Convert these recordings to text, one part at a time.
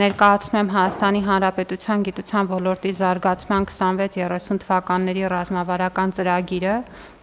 Ներկայացնում եմ Հայաստանի Հանրապետության գիտության ոլորտի զարգացման 26-30 թվականների ռազմավարական ծրագիրը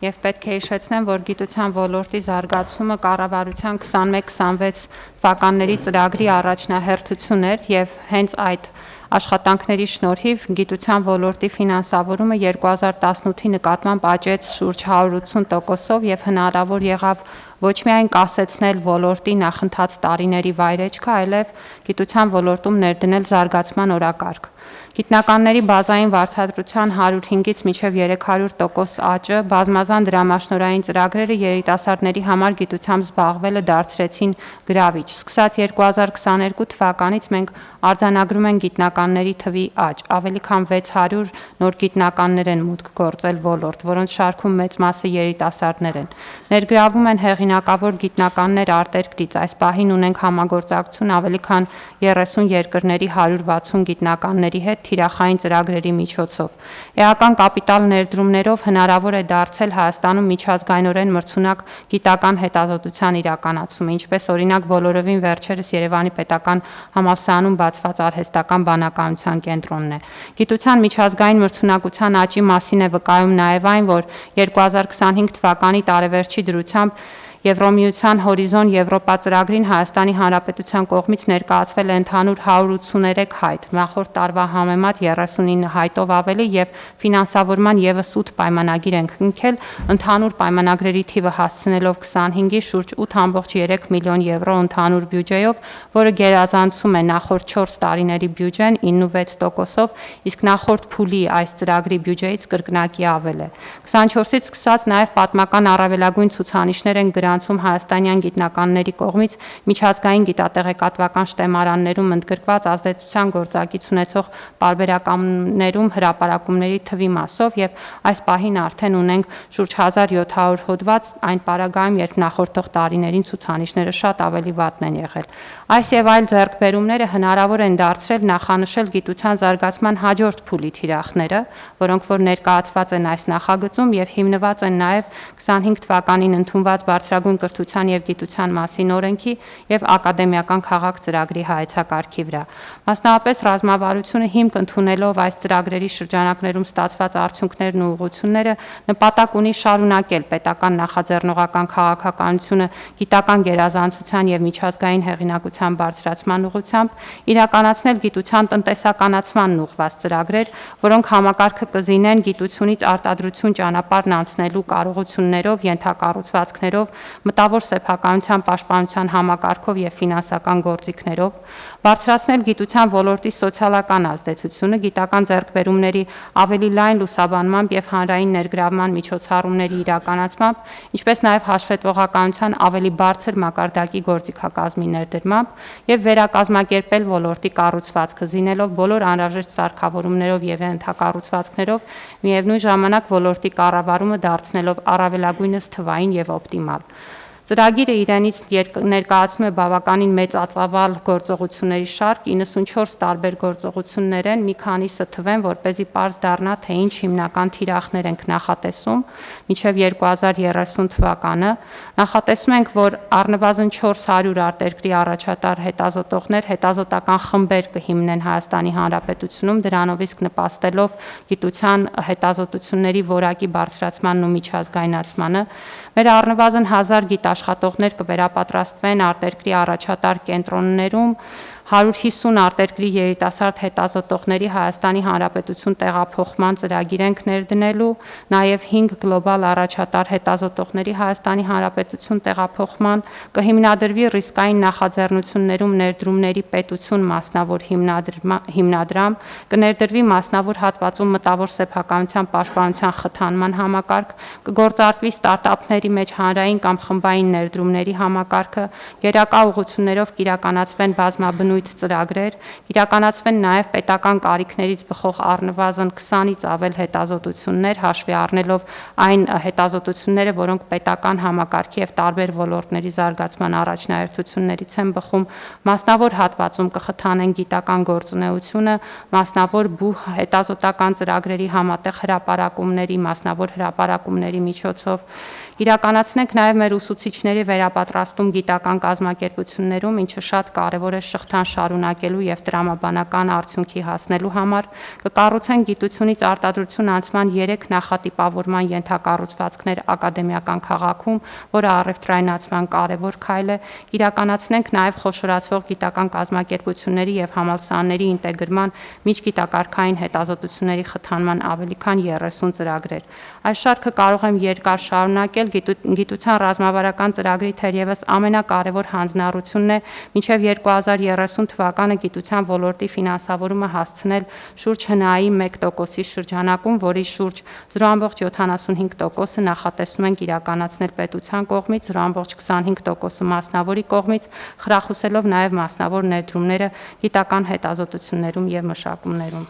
եւ պետք է հիշեցնեմ, որ գիտության ոլորտի զարգացումը կառավարության 21-26 թվականների ծրագրի առաջնահերթություն էր եւ հենց այդ աշխատանքների շնորհիվ գիտության ոլորտի ֆինանսավորումը 2018-ի նկատմամբ աճեց շուրջ 180%-ով եւ հնարավոր եղավ ոչ միայն կասեցնել ոլորտի նախընթաց տարիների վայրեջքը, այլև գիտության ոլորտում ներդնել զարգացման օրակարգ։ Գիտնականների բազային վարձատրության 105-ից մինչև 300% աճը, բազմազան դրամաշնորհային ծրագրերը երիտասարդների համար գիտությամբ զբաղվելը դարձրեցին գրավիչ։ Սկսած 2022 թվականից մենք արձանագրում ենք գիտնականների թվի աճ, ավելի քան 600 նոր գիտնականներ են մուտք գործել ոլորտ, որոնց շարքում մեծ մասը երիտասարդներ են։ Ներգրավում են հեղինակավոր գիտնականներ արտերկրից, այս պահին ունենք համագործակցություն ավելի քան 30 երկրների 160 գիտնականների հետ թիրախային ծրագրերի միջոցով։ Էական կապիտալ ներդրումներով հնարավոր է դարձել Հայաստանում միջազգայինորեն մրցունակ գիտական հետազոտության իրականացումը, ինչպես օրինակ բոլորովին վերջերս Երևանի պետական համալսարանում բացված արհեստական բանականության կենտրոնն է։ Գիտության միջազգային մրցունակության աճի մասին է վկայում նաև այն, որ 2025 թվականի տարեվերջի դրությամբ Եվրոմիության Հորիզոն Եվրոպա ծրագրին Հայաստանի Հանրապետության կողմից ներկայացվել է ընդհանուր 183 հայտ, նախորդ տարվա համեմատ 39 հայտով ավելի եւ ֆինանսավորման եւս 8 պայմանագիր են կնքել, ընդհանուր պայմանագրերի թիվը հասցնելով 25-ի շուրջ 8.3 միլիոն եվրո ընդհանուր բյուջեով, որը գերազանցում է նախորդ 4 տարիների բյուջեն 96%-ով, իսկ նախորդ փուլի այս ծրագրի բյուջեից կրկնակի ավել է։ 24-ից սկսած նաեւ պատմական առավելագույն ցուցանիշներ են գրանցում հայաստանյան գիտնականների կողմից միջազգային գիտատեղեկատվական շտեմարաններում ընդգրկված ազդեցության գործակից ունեցող պարբերականներում հրապարակումների թվի մասով եւ այս պահին արդեն ունենք շուրջ 1700 հոդված այն պարագայում, երբ նախորդող տարիներին ցուցանիշները շատ ավելի վատն են եղել։ Այս եւ այլ ձեռքբերումները հնարավոր են դարձրել նախանշել գիտության զարգացման հաջորդ փուլի թիրախները, որոնք որ ներկայացված են այս նախագծում եւ հիմնված են նաեւ 25 թվականին ընդունված բարձրագույն կրթության եւ գիտության մասին օրենքի եւ ակադեմիական քաղաք ծրագրի հայեցակարգի վրա։ Մասնավորապես ռազմավարությունը հիմք ընդունելով այս ծրագրերի շրջանակներում ստացված արդյունքներն ու ուղղությունները նպատակ ունի շարունակել պետական նախաձեռնողական քաղաքականությունը գիտական գերազանցության եւ միջազգային հեղինակության բարձրացման ուղղությամբ, իրականացնել գիտության տնտեսականացմանն ուղղված ծրագրեր, որոնք համակարգը կզինեն գիտությունից արտադրություն ճանապարհն անցնելու կարողություններով, ենթակառուցվածքներով, մտավոր սեփականության պաշտպանության համակարգով եւ ֆինանսական գործիքներով, բարձրացնել գիտության ոլորտի սոցիալական ազդեցությունը, գիտական ձեռքբերումների ավելի լայն լուսաբանմամբ եւ հանրային ներգրավման միջոցառումների իրականացմամբ, ինչպես նաեւ հաշվետվողականության ավելի բարձր մակարդակի գործիքակազմի ներդրմամբ եւ վերակազմակերպել ոլորտի կառուցվածքը, զինելով բոլոր անհրաժեշտ սարքավորումներով եւ ենթակառուցվածքներով, միևնույն ժամանակ ոլորտի կառավարումը դարձնելով առավելագույնս թվային եւ օպտիմալ։ Ծրագիրը իրենից ներկայացնում է բավականին մեծածավալ գործողությունների շարք, 94 տարբեր գործողություններ են, մի քանիսը թվեն, որպեսզի պարզ դառնա, թե ինչ հիմնական թիրախներ ենք նախատեսում մինչև 2030 թվականը։ Նախատեսում ենք, որ առնվազն 400 արտերկրի առաջատար հետազոտողներ հետազոտական խմբեր կհիմնեն Հայաստանի Հանրապետությունում, դրանով իսկ նպաստելով գիտության հետազոտությունների որակի բարձրացմանն ու միջազգայնացմանը։ Մեր առնվազն 1000 գիտաշխատողներ կվերապատրաստվեն արտերկրի առաջատար կենտրոններում, 150 արտերկրի երիտասարդ հետազոտողների Հայաստանի Հանրապետություն տեղափոխման ծրագիր ենք ներդնելու, նաև 5 գլոբալ առաջատար հետազոտողների Հայաստանի Հանրապետություն տեղափոխման, կհիմնադրվի ռիսկային նախաձեռնություններում ներդրումների պետություն մասնավոր հիմնադրամ, կներդրվի մասնավոր հատվածում մտավոր սեփականության պաշտպանության խթանման համակարգ, կգործարկվի ստարտափների մեջ հանրային կամ խմբային ներդրումների համակարգը, գերակա ուղղություններով կիրականացվեն բազմաբնույթ ծրագրեր, իրականացվեն նաև պետական կարիքներից բխող առնվազն 20-ից ավել հետազոտություններ, հաշվի առնելով այն հետազոտությունները, որոնք պետական համակարգի եւ տարբեր ոլորտների զարգացման առաջնահերթություններից են բխում, մասնավոր հատվածում կխթանեն գիտական գործունեությունը, մասնավոր բուհ հետազոտական ծրագրերի համատեղ հրապարակումների, մասնավոր հրապարակումների միջոցով, Իրականացնենք նաև մեր ուսուցիչների վերապատրաստում գիտական կազմակերպություններում, ինչը շատ կարևոր է շղթան շարունակելու և տրամաբանական արդյունքի հասնելու համար, կկառուցենք գիտությունից արտադրություն անցման 3 նախատիպավորման ենթակառուցվածքներ ակադեմիական քաղաքում, որը առևտրայնացման կարևոր քայլ է, իրականացնենք նաև խոշորացվող գիտական կազմակերպությունների և համալսարանների ինտեգրման միջգիտակարգային հետազոտությունների խթանման ավելի քան 30 ծրագրեր։ Այս շարքը կարող եմ երկար շարունակել, գիտության ռազմավարական ծրագրի թերևս ամենակարևոր հանձնառությունն է մինչև 2030 թվականը գիտության ոլորտի ֆինանսավորումը հասցնել շուրջ ՀՆԱ-ի 1%-ի շրջանակում, որի շուրջ 0,75%-ը նախատեսում ենք իրականացնել պետության կողմից, 0,25%-ը մասնավորի կողմից, խրախուսելով նաև մասնավոր ներդրումները գիտական հետազոտություններում և մշակումներում։